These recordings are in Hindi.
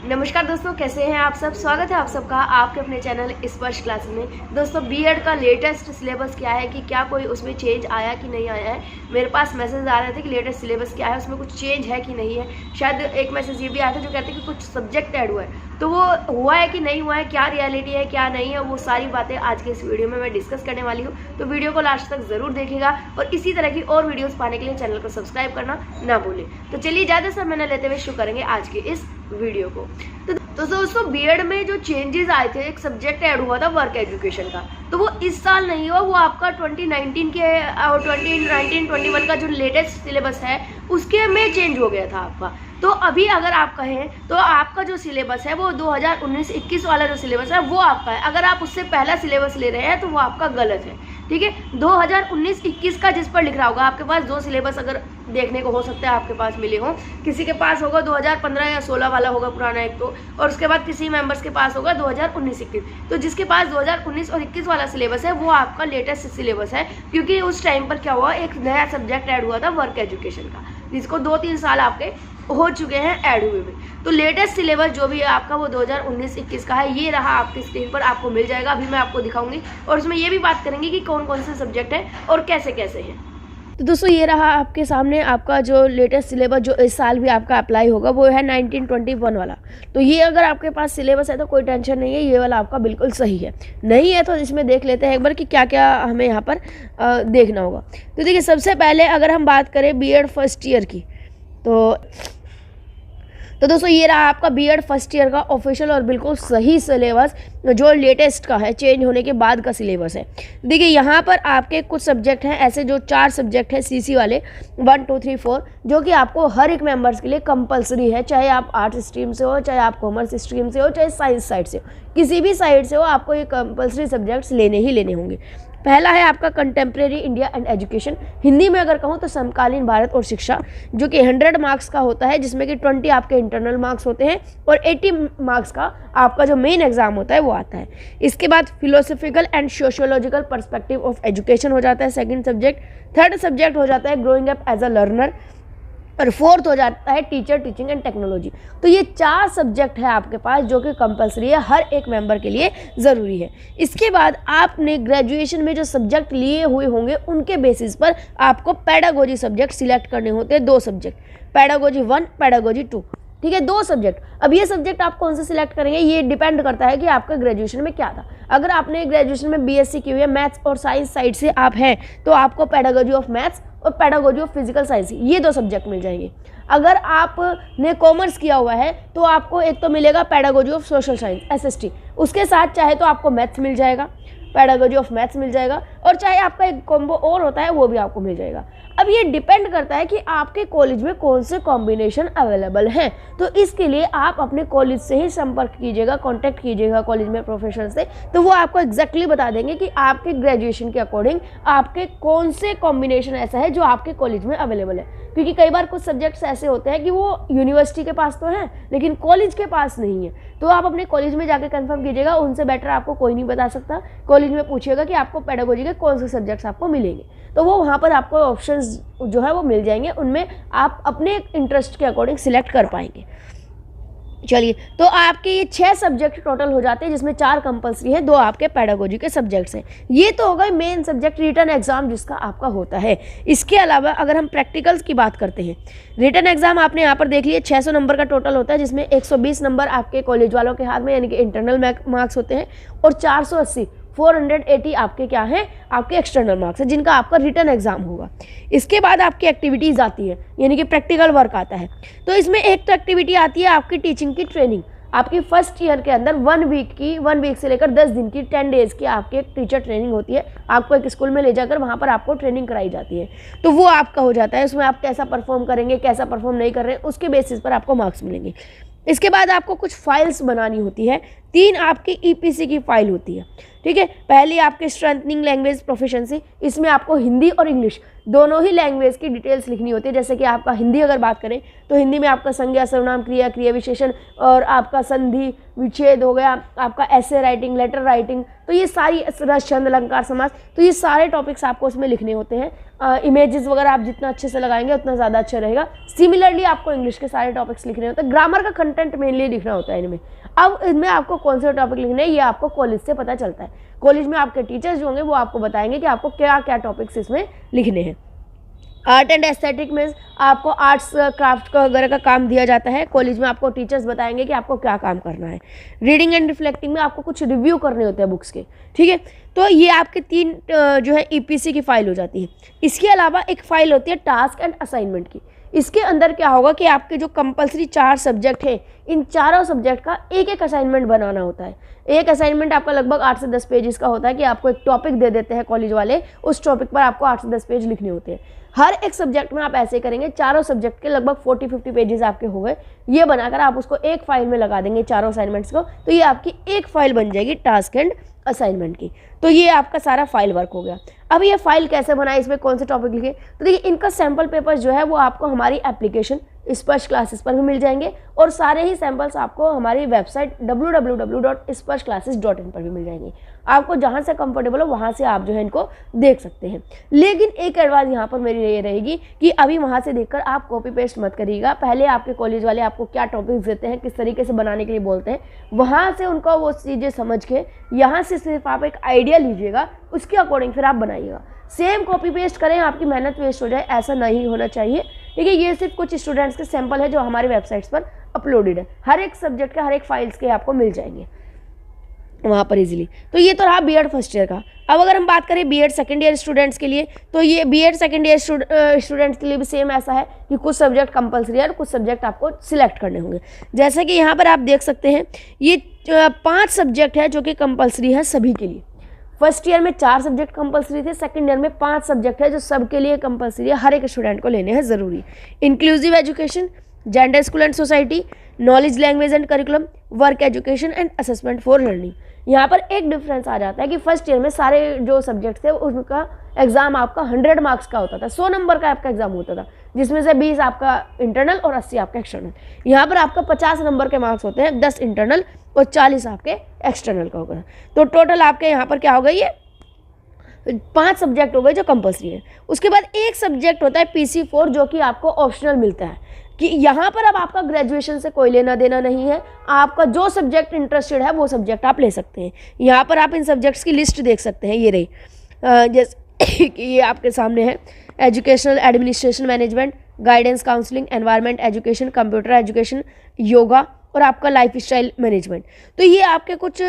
नमस्कार दोस्तों, कैसे हैं आप सब। स्वागत है आप सबका आपके अपने चैनल स्पर्श क्लास में। दोस्तों बीएड का लेटेस्ट सिलेबस क्या है कि क्या कोई उसमें चेंज आया कि नहीं आया है। मेरे पास मैसेज आ रहे थे कि लेटेस्ट सिलेबस क्या है, उसमें कुछ चेंज है कि नहीं है। शायद एक मैसेज ये भी आया था जो कहते हैं कि कुछ सब्जेक्ट ऐड हुआ है, तो वो हुआ है कि नहीं हुआ है, क्या रियलिटी है क्या नहीं है, वो सारी बातें आज के इस वीडियो में मैं डिस्कस करने वाली हूँ। तो वीडियो को लास्ट तक जरूर देखेगा और इसी तरह की और वीडियोस पाने के लिए चैनल को सब्सक्राइब करना ना भूलें। तो चलिए ज़्यादा समय न लेते हुए शुरू करेंगे आज के इस वीडियो को। तो दोस्तों बीएड में जो चेंजेस आए थे, एक सब्जेक्ट ऐड हुआ था वर्क एजुकेशन का, तो वो इस साल नहीं हुआ, वो आपका 2019 के 2021 का जो लेटेस्ट सिलेबस है उसके में चेंज हो गया था आपका। तो अभी अगर आप कहें तो आपका जो सिलेबस है वो 2019-21 वाला जो सिलेबस है वो आपका है। अगर आप उससे पहला सिलेबस ले रहे हैं तो वो आपका गलत है, ठीक है। 2019-21 का जिस पर लिख रहा होगा, आपके पास दो सिलेबस अगर देखने को हो सकता है आपके पास मिले हो, किसी के पास होगा 2015 या 16 वाला होगा पुराना एक तो, और उसके बाद किसी मेंबर्स के पास होगा 2019-21। तो जिसके पास 2019 और 21 वाला सिलेबस है वो आपका लेटेस्ट सिलेबस है, क्योंकि उस टाइम पर क्या हुआ, एक नया सब्जेक्ट ऐड हुआ था वर्क एजुकेशन का, जिसको 2-3 साल आपके हो चुके हैं ऐड हुए में। तो लेटेस्ट सिलेबस जो भी है आपका वो 2019-21 का है। ये रहा आपकी स्क्रीन पर, आपको मिल जाएगा। अभी मैं आपको दिखाऊंगी और उसमें ये भी बात करेंगे कि कौन कौन से सब्जेक्ट है और कैसे कैसे हैं। तो दोस्तों ये रहा आपके सामने आपका जो लेटेस्ट सिलेबस जो इस साल भी आपका अप्लाई होगा, वो है 1921 वाला। तो ये अगर आपके पास सिलेबस है तो कोई टेंशन नहीं है, ये वाला आपका बिल्कुल सही है। नहीं है तो इसमें देख लेते हैं एक बार कि क्या क्या हमें यहाँ पर देखना होगा। तो देखिए, सबसे पहले अगर हम बात करें बीएड फर्स्ट ईयर की, तो दोस्तों ये रहा आपका बीएड फर्स्ट ईयर का ऑफिशियल और बिल्कुल सही सिलेबस जो लेटेस्ट का है, चेंज होने के बाद का सिलेबस है। देखिए यहाँ पर आपके कुछ सब्जेक्ट हैं ऐसे, जो 4 सब्जेक्ट हैं सीसी वाले 1, 2, 3, 4, जो कि आपको हर एक मेंबर्स के लिए कंपलसरी है। चाहे आप आर्ट स्ट्रीम से हो, चाहे आप कॉमर्स स्ट्रीम से हो, चाहे साइंस साइड से हो, किसी भी साइड से हो, आपको ये कंपलसरी सब्जेक्ट्स लेने ही लेने होंगे। पहला है आपका contemporary India and education, Hindi में अगर कहूँ तो समकालीन भारत और शिक्षा, जो कि 100 मार्क्स का होता है, जिसमें कि 20 आपके इंटरनल मार्क्स होते हैं और 80 मार्क्स का आपका जो मेन एग्जाम होता है वो आता है। इसके बाद philosophical and sociological perspective of education हो जाता है सेकंड सब्जेक्ट। थर्ड सब्जेक्ट हो जाता है growing up as a learner, और फोर्थ हो जाता है टीचर टीचिंग एंड टेक्नोलॉजी। तो ये 4 सब्जेक्ट है आपके पास जो कि कंपलसरी है, हर एक मेंबर के लिए ज़रूरी है। इसके बाद आपने ग्रेजुएशन में जो सब्जेक्ट लिए हुए होंगे उनके बेसिस पर आपको पेडागोजी सब्जेक्ट सिलेक्ट करने होते हैं। 2 सब्जेक्ट, पेडागोजी 1, पेडागोजी 2, ठीक है, 2 सब्जेक्ट। अब ये सब्जेक्ट आप कौन से सिलेक्ट करेंगे ये डिपेंड करता है कि आपका ग्रेजुएशन में क्या था। अगर आपने ग्रेजुएशन में बीएससी की हुई है, मैथ्स और साइंस साइड से आप हैं, तो आपको पेडागोजी ऑफ मैथ्स और पेडागोजी ऑफ फिजिकल साइंस, ये 2 सब्जेक्ट मिल जाएंगे। अगर आपने कॉमर्स किया हुआ है तो आपको एक तो मिलेगा pedagogy of social science SST, उसके साथ चाहे तो आपको मैथ्स मिल जाएगा, पेडागोजी ऑफ मैथ्स मिल जाएगा, और चाहे आपका एक कॉम्बो और होता है वो भी आपको मिल जाएगा। अब ये डिपेंड करता है कि आपके कॉलेज में कौन से कॉम्बिनेशन अवेलेबल हैं। तो इसके लिए आप अपने कॉलेज से ही संपर्क कीजिएगा, कांटेक्ट कीजिएगा कॉलेज में प्रोफेसर से, तो वो आपको एग्जैक्टली बता देंगे कि आपके ग्रेजुएशन के अकॉर्डिंग आपके कौन से कॉम्बिनेशन ऐसा है जो आपके कॉलेज में अवेलेबल है। क्योंकि कई बार कुछ सब्जेक्ट्स ऐसे होते हैं कि वो यूनिवर्सिटी के पास तो हैं लेकिन कॉलेज के पास नहीं है, तो आप अपने कॉलेज में जाकर कंफर्म कीजिएगा, उनसे बेटर आपको कोई नहीं बता सकता। कॉलेज में पूछिएगा कि आपको पेडागोजी के कौन से सब्जेक्ट्स आपको मिलेंगे, तो वो वहाँ पर आपको ऑप्शंस जो है वो मिल जाएंगे, उनमें आप अपने इंटरेस्ट के अकॉर्डिंग सिलेक्ट कर पाएंगे। चलिए, तो आपके ये 6 सब्जेक्ट टोटल हो जाते हैं, जिसमें 4 कंपलसरी है, 2 आपके पेडागोजी के सब्जेक्ट्स हैं। ये तो हो गए मेन सब्जेक्ट, रिटन एग्जाम जिसका आपका होता है। इसके अलावा अगर हम प्रैक्टिकल्स की बात करते हैं, रिटन एग्जाम आपने यहाँ पर देख लिया 600 नंबर का टोटल होता है, जिसमें 120 नंबर आपके कॉलेज वालों के हाथ में यानी कि इंटरनल मार्क्स होते हैं, और 480 आपके क्या हैं, आपके एक्सटर्नल मार्क्स है, जिनका आपका रिटन एग्जाम होगा। इसके बाद आपकी एक्टिविटीज़ आती है, यानी कि प्रैक्टिकल वर्क आता है। तो इसमें एक तो एक्टिविटी आती है आपकी टीचिंग की ट्रेनिंग। आपकी फर्स्ट ईयर के अंदर 1 वीक से लेकर 10 दिन की 10 डेज़ की आपकी एक टीचर ट्रेनिंग होती है। आपको एक स्कूल में ले जाकर वहाँ पर आपको ट्रेनिंग कराई जाती है, तो वो आपका हो जाता है। उसमें आप कैसा परफॉर्म करेंगे, कैसा परफॉर्म नहीं कर रहे हैं, उसके बेसिस पर आपको मार्क्स मिलेंगे। इसके बाद आपको कुछ फाइल्स बनानी होती है, 3 आपकी ईपीसी की फाइल होती है, ठीक है। पहली आपके स्ट्रेंथनिंग लैंग्वेज प्रोफिशिएंसी, इसमें आपको हिंदी और इंग्लिश दोनों ही लैंग्वेज की डिटेल्स लिखनी होती है। जैसे कि आपका हिंदी अगर बात करें तो हिंदी में आपका संज्ञा, सर्वनाम, क्रिया, क्रिया विशेषण और आपका संधि विच्छेद हो गया, आपका ऐसे राइटिंग, लेटर राइटिंग, तो ये सारी रस, छंद, अलंकार, समास, तो ये सारे टॉपिक्स आपको उसमें लिखने होते हैं। इमेजेस वगैरह आप जितना अच्छे से लगाएंगे उतना ज़्यादा अच्छा रहेगा। सिमिलरली आपको इंग्लिश के सारे टॉपिक्स लिखने होते हैं। ग्रामर का कंटेंट मेनली लिखना होता है इनमें। अब इनमें आपको कौन से टॉपिक लिखने हैं ये आपको कॉलेज से पता चलता है। कॉलेज में आपके टीचर्स जो होंगे वो आपको बताएंगे कि आपको क्या क्या टॉपिक्स इसमें लिखने हैं। आर्ट एंड एस्थेटिक में आपको आर्ट्स क्राफ्ट का वगैरह का काम दिया जाता है। कॉलेज में आपको टीचर्स बताएंगे कि आपको क्या काम करना है। रीडिंग एंड रिफ्लेक्टिंग में आपको कुछ रिव्यू करने होते हैं बुक्स के, ठीक है। तो ये आपके 3 जो है ईपीसी की फाइल हो जाती है। इसके अलावा एक फाइल होती है टास्क एंड असाइनमेंट की। इसके अंदर क्या होगा कि आपके जो कंपलसरी 4 सब्जेक्ट हैं, इन चारों सब्जेक्ट का एक एक असाइनमेंट बनाना होता है। एक असाइनमेंट आपका लगभग 8 से 10 पेजेस का होता है कि आपको एक टॉपिक दे देते हैं कॉलेज वाले, उस टॉपिक पर आपको 8 से 10 पेज लिखने होते हैं। हर एक सब्जेक्ट में आप ऐसे करेंगे, चारों सब्जेक्ट के लगभग 40-50 पेजेस आपके हो गए। ये बनाकर आप उसको एक फाइल में लगा देंगे चारों असाइनमेंट्स को, तो ये आपकी एक फाइल बन जाएगी टास्क एंड असाइनमेंट की। तो ये आपका सारा फाइल वर्क हो गया। अब ये फाइल कैसे बनाए, इसमें कौन से टॉपिक लिखे, तो देखिए इनका सैम्पल पेपर जो है वो आपको हमारी एप्लीकेशन स्पर्श क्लासेस पर भी मिल जाएंगे और सारे ही सैम्पल्स आपको हमारी वेबसाइट www.sparshclasses.in पर भी मिल जाएंगे। आपको जहाँ से कंफर्टेबल हो वहाँ से आप जो है इनको देख सकते हैं। लेकिन एक एडवाइस यहाँ पर मेरी ये रहेगी कि अभी वहाँ से देखकर आप कॉपी पेस्ट मत करिएगा। पहले आपके कॉलेज वाले आपको क्या टॉपिक्स देते हैं, किस तरीके से बनाने के लिए बोलते हैं, वहाँ से उनका वो चीज़ें समझ के यहाँ से सिर्फ आप एक आइडिया लीजिएगा, उसके अकॉर्डिंग फिर आप बनाइएगा। सेम कॉपी पेस्ट करें, आपकी मेहनत वेस्ट हो जाए, ऐसा नहीं होना चाहिए। ठीक है, ये सिर्फ कुछ स्टूडेंट्स के सैंपल है जो हमारी वेबसाइट्स पर अपलोडेड है। हर एक सब्जेक्ट के हर एक फाइल्स के आपको मिल जाएंगे वहाँ पर इजीली। तो ये तो रहा बीएड फर्स्ट ईयर का। अब अगर हम बात करें बीएड सेकेंड ईयर स्टूडेंट्स के लिए, तो ये बीएड सेकेंड ईयर स्टूडेंट्स के लिए भी सेम ऐसा है कि कुछ सब्जेक्ट कंपलसरी है और कुछ सब्जेक्ट आपको सिलेक्ट करने होंगे। जैसा कि यहाँ पर आप देख सकते हैं ये 5 सब्जेक्ट है जो कि कंपलसरी है सभी के लिए। फर्स्ट ईयर में 4 सब्जेक्ट कंपलसरी थे, सेकंड ईयर में 5 सब्जेक्ट है जो सबके लिए कंपलसरी है, हर एक स्टूडेंट को लेने हैं ज़रूरी। Inclusive education, gender school and society, knowledge language and curriculum, work education and assessment for learning. यहाँ पर एक डिफरेंस आ जाता है कि फर्स्ट ईयर में सारे जो सब्जेक्ट थे उनका एग्जाम आपका 100 मार्क्स का होता था, 100 नंबर का आपका एग्जाम होता था, जिसमें से 20 आपका इंटरनल और 80 आपका एक्सटर्नल। यहाँ पर आपका 50 नंबर के मार्क्स होते हैं, 10 इंटरनल और 40 आपके एक्सटर्नल का होगा। तो टोटल आपके यहाँ पर क्या हो गई, ये 5 सब्जेक्ट हो गए जो कंपलसरी है। उसके बाद एक सब्जेक्ट होता है PC4 जो कि आपको ऑप्शनल मिलता है कि यहाँ पर अब आपका ग्रेजुएशन से कोई लेना देना नहीं है, आपका जो सब्जेक्ट इंटरेस्टेड है वो सब्जेक्ट आप ले सकते हैं। यहाँ पर आप इन सब्जेक्ट्स की लिस्ट देख सकते हैं, ये रही जैसे कि ये आपके सामने है educational administration management, guidance counselling, environment education, computer education, yoga और आपका लाइफ स्टाइल मैनेजमेंट। तो ये आपके कुछ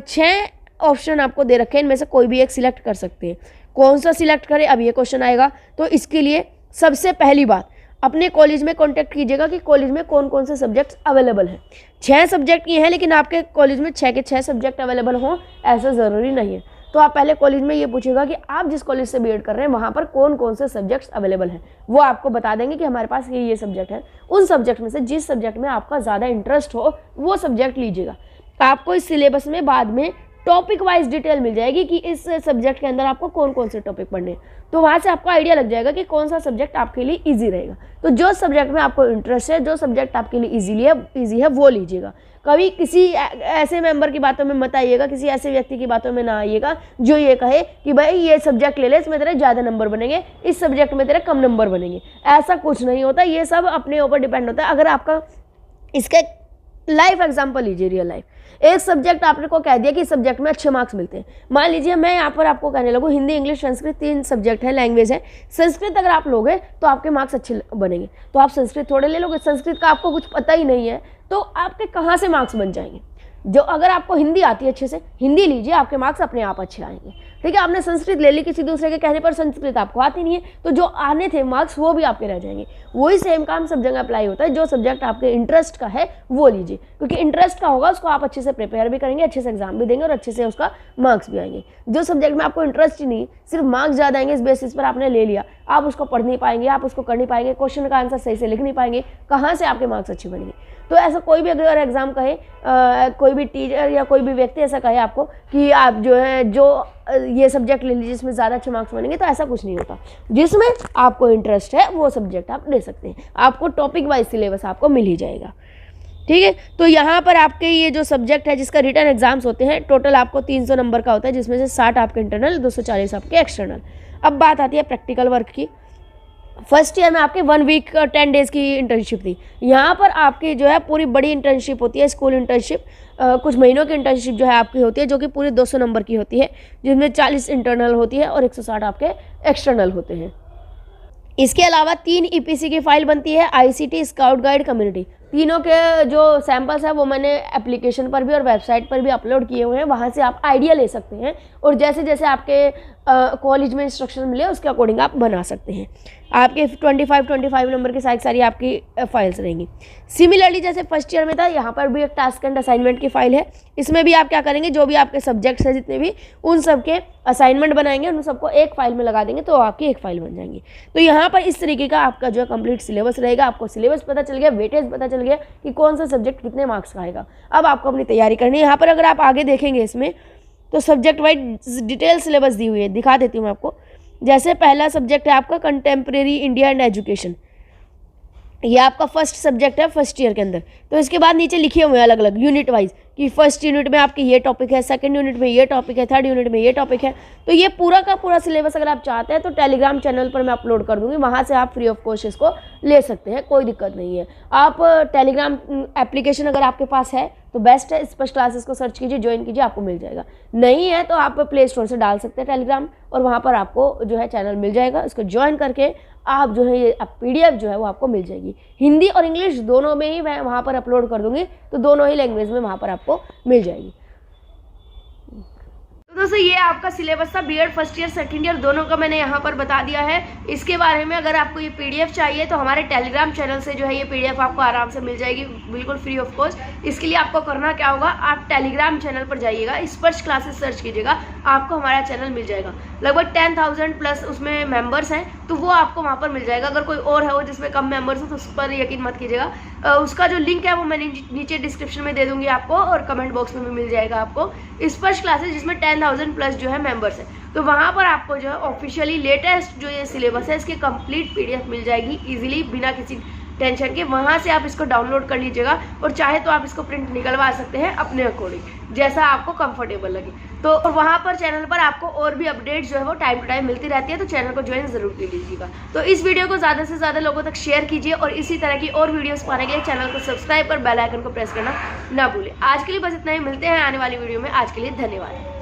6 ऑप्शन आपको दे रखे हैं, इनमें से कोई भी एक सिलेक्ट कर सकते हैं। कौन सा सिलेक्ट करें, अब ये क्वेश्चन आएगा। तो इसके लिए सबसे पहली बात अपने कॉलेज में कांटेक्ट कीजिएगा कि कॉलेज में कौन कौन से सब्जेक्ट्स अवेलेबल हैं। 6 सब्जेक्ट ये हैं, लेकिन आपके कॉलेज में 6 के 6 सब्जेक्ट अवेलेबल हों ऐसा ज़रूरी नहीं है। तो आप पहले कॉलेज में ये पूछेगा कि आप जिस कॉलेज से बीएड कर रहे हैं वहाँ पर कौन कौन से सब्जेक्ट्स अवेलेबल हैं। वो आपको बता देंगे कि हमारे पास ये सब्जेक्ट है। उन सब्जेक्ट में से जिस सब्जेक्ट में आपका ज़्यादा इंटरेस्ट हो वो सब्जेक्ट लीजिएगा। आपको इस सिलेबस में बाद में टॉपिक वाइज डिटेल मिल जाएगी कि इस सब्जेक्ट के अंदर आपको कौन कौन से टॉपिक पढ़ने हैं। तो वहाँ से आपको आइडिया लग जाएगा कि कौन सा सब्जेक्ट आपके लिए इजी रहेगा। तो जो सब्जेक्ट में आपको इंटरेस्ट है, जो सब्जेक्ट आपके लिए इजी है वो लीजिएगा। कभी किसी ऐसे मेंबर की बातों में मत आइएगा, किसी ऐसे व्यक्ति की बातों में ना आइएगा जो ये कहे कि भाई ये सब्जेक्ट ले ले, इसमें तेरे ज़्यादा नंबर बनेंगे, इस सब्जेक्ट में तेरे कम नंबर बनेंगे। ऐसा कुछ नहीं होता, ये सब अपने ऊपर डिपेंड होता है। अगर आपका इसका लाइफ एग्जाम्पल लीजिए, रियल लाइफ। एक सब्जेक्ट आपने को कह दिया कि इस सब्जेक्ट में अच्छे मार्क्स मिलते हैं। मान लीजिए मैं यहाँ पर आपको कहने लगूँ हिंदी, इंग्लिश, संस्कृत 3 सब्जेक्ट है, लैंग्वेज है। संस्कृत अगर आप लोगे तो आपके मार्क्स अच्छे बनेंगे, तो आप संस्कृत थोड़े ले लोगे। संस्कृत का आपको कुछ पता ही नहीं है तो आपके कहाँ से मार्क्स बन जाएंगे। जो अगर आपको हिंदी आती है अच्छे से, हिंदी लीजिए, आपके मार्क्स अपने आप अच्छे आएंगे। ठीक है, आपने संस्कृत ले ली किसी दूसरे के कहने पर, संस्कृत आपको आती नहीं है, तो जो आने थे मार्क्स वो भी आपके रह जाएंगे। वही सेम काम सब जगह अप्लाई होता है। जो सब्जेक्ट आपके इंटरेस्ट का है वो लीजिए, क्योंकि इंटरेस्ट का होगा उसको आप अच्छे से प्रिपेयर भी करेंगे, अच्छे से एग्जाम भी देंगे और अच्छे से उसका मार्क्स भी आएंगे। जो सब्जेक्ट में आपको इंटरेस्ट ही नहीं, सिर्फ मार्क्स ज़्यादा आएंगे, इस बेसिस पर आपने ले लिया, आप उसको पढ़ नहीं पाएंगे, आप उसको कर नहीं पाएंगे, क्वेश्चन का आंसर सही से लिख नहीं पाएंगे, कहाँ से आपके मार्क्स अच्छे बनेंगे। तो ऐसा कोई भी अगर एग्ज़ाम कहे, कोई भी टीचर या कोई भी व्यक्ति ऐसा कहे आपको कि आप जो है ये सब्जेक्ट ले लीजिए जिसमें ज़्यादा अच्छे मार्क्स बनेंगे, तो ऐसा कुछ नहीं होता। जिसमें आपको इंटरेस्ट है वो सब्जेक्ट आप ले सकते हैं। आपको टॉपिक वाइज सिलेबस आपको मिल ही जाएगा, ठीक है। तो यहाँ पर आपके ये जो सब्जेक्ट है जिसका रिटर्न एग्जाम्स होते हैं, टोटल आपको 300 नंबर का होता है, जिसमें से 60 आपके इंटरनल, 240 आपके एक्सटर्नल। अब बात आती है प्रैक्टिकल वर्क की। फर्स्ट ईयर में आपके 1 वीक 10 डेज़ की इंटर्नशिप थी। यहाँ पर आपकी जो है पूरी बड़ी इंटर्नशिप होती है, स्कूल इंटर्नशिप। कुछ महीनों की इंटर्नशिप जो है आपकी होती है, जो कि पूरी 200 नंबर की होती है, जिसमें 40 इंटरनल होती है और 160 आपके एक्सटर्नल होते हैं। इसके अलावा 3 EPC की फाइल बनती है, ICT, स्काउट गाइड, कम्युनिटी। तीनों के जो सैम्पल्स हैं वो मैंने एप्लीकेशन पर भी और वेबसाइट पर भी अपलोड किए हुए हैं, वहाँ से आप आइडिया ले सकते हैं और जैसे जैसे आपके कॉलेज में इंस्ट्रक्शन मिले उसके अकॉर्डिंग आप बना सकते हैं। आपके 25 नंबर की सारी आपकी फाइल्स रहेंगी। सिमिलरली जैसे फर्स्ट ईयर में था, यहाँ पर भी एक टास्क एंड असाइनमेंट की फाइल है। इसमें भी आप क्या करेंगे, जो भी आपके सब्जेक्ट्स हैं जितने भी, उन सब के असाइनमेंट बनाएंगे, उन सबको एक फाइल में लगा देंगे तो आपकी एक फाइल बन जाएंगी। तो यहाँ पर इस तरीके का आपका जो है कंप्लीट सिलेबस रहेगा। आपको सिलेबस पता चल गया, वेटेज पता चल गया कि कौन सा सब्जेक्ट कितने मार्क्स का आएगा। अब आपको अपनी तैयारी करनी है। यहाँ पर अगर आप आगे देखेंगे इसमें तो सब्जेक्ट वाइज डिटेल सिलेबस दी हुई है, दिखा देती हूँ मैं आपको। जैसे पहला सब्जेक्ट है आपका कंटेम्प्रेरी इंडिया एंड एजुकेशन, ये आपका फर्स्ट सब्जेक्ट है फर्स्ट ईयर के अंदर। तो इसके बाद नीचे लिखे हुए हैं अलग अलग यूनिट वाइज कि फर्स्ट यूनिट में आपके ये टॉपिक है, सेकंड यूनिट में ये टॉपिक है, थर्ड यूनिट में ये टॉपिक है। तो ये पूरा का पूरा सिलेबस अगर आप चाहते हैं तो टेलीग्राम चैनल पर मैं अपलोड कर दूंगी, वहाँ से आप फ्री ऑफ कॉस्ट इसको ले सकते हैं, कोई दिक्कत नहीं है। आप टेलीग्राम एप्लीकेशन अगर आपके पास है तो बेस्ट है, स्पष्ट क्लासेस को सर्च कीजिए, ज्वाइन कीजिए, आपको मिल जाएगा। नहीं है तो आप प्ले स्टोर से डाल सकते हैं टेलीग्राम, और वहाँ पर आपको जो है चैनल मिल जाएगा। इसको ज्वाइन करके आप जो है ये PDF जो है वो आपको मिल जाएगी। हिंदी और इंग्लिश दोनों में ही मैं वहाँ पर अपलोड कर दूँगी, तो दोनों ही लैंग्वेज में वहाँ पर आपको मिल जाएगी। तो दोस्तों ये आपका सिलेबस था, B.Ed first year second year दोनों का मैंने यहाँ पर बता दिया है। इसके बारे में अगर आपको ये PDF चाहिए तो हमारे टेलीग्राम चैनल से जो है ये PDF आपको आराम से मिल जाएगी, बिल्कुल फ्री ऑफ कॉस्ट। इसके लिए आपको करना क्या होगा, आप टेलीग्राम चैनल पर जाइएगा, स्पर्श क्लासेस सर्च कीजिएगा, आपको हमारा चैनल मिल जाएगा। लगभग 10,000 प्लस उसमें मेंबर्स हैं, तो वो आपको वहाँ पर मिल जाएगा। अगर कोई और है वो जिसमें कम मेंबर्स हो तो उस पर यकीन मत कीजिएगा। उसका जो लिंक है वो मैंने नीचे डिस्क्रिप्शन में दे दूंगी आपको, और कमेंट बॉक्स में भी मिल जाएगा आपको। स्पर्श क्लासेस जिसमें 10,000 प्लस जो है मेंबर्स है, तो वहाँ पर आपको जो है ऑफिशियली लेटेस्ट जो ये सिलेबस है इसकी कंप्लीट PDF मिल जाएगी इजीली, बिना किसी टेंशन के। वहाँ से आप इसको डाउनलोड कर लीजिएगा, और चाहे तो आप इसको प्रिंट निकलवा सकते हैं अपने अकॉर्डिंग, जैसा आपको कंफर्टेबल लगे। तो वहाँ पर चैनल पर आपको और भी अपडेट जो है वो टाइम टू टाइम मिलती रहती है, तो चैनल को ज्वाइन जरूर कर लीजिएगा। तो इस वीडियो को ज़्यादा से ज़्यादा लोगों तक शेयर कीजिए, और इसी तरह की और वीडियोस पाने के लिए चैनल को सब्सक्राइब कर बेल आइकन को प्रेस करना ना भूलें। आज के लिए बस इतना ही, मिलते हैं आने वाली वीडियो में। आज के लिए धन्यवाद।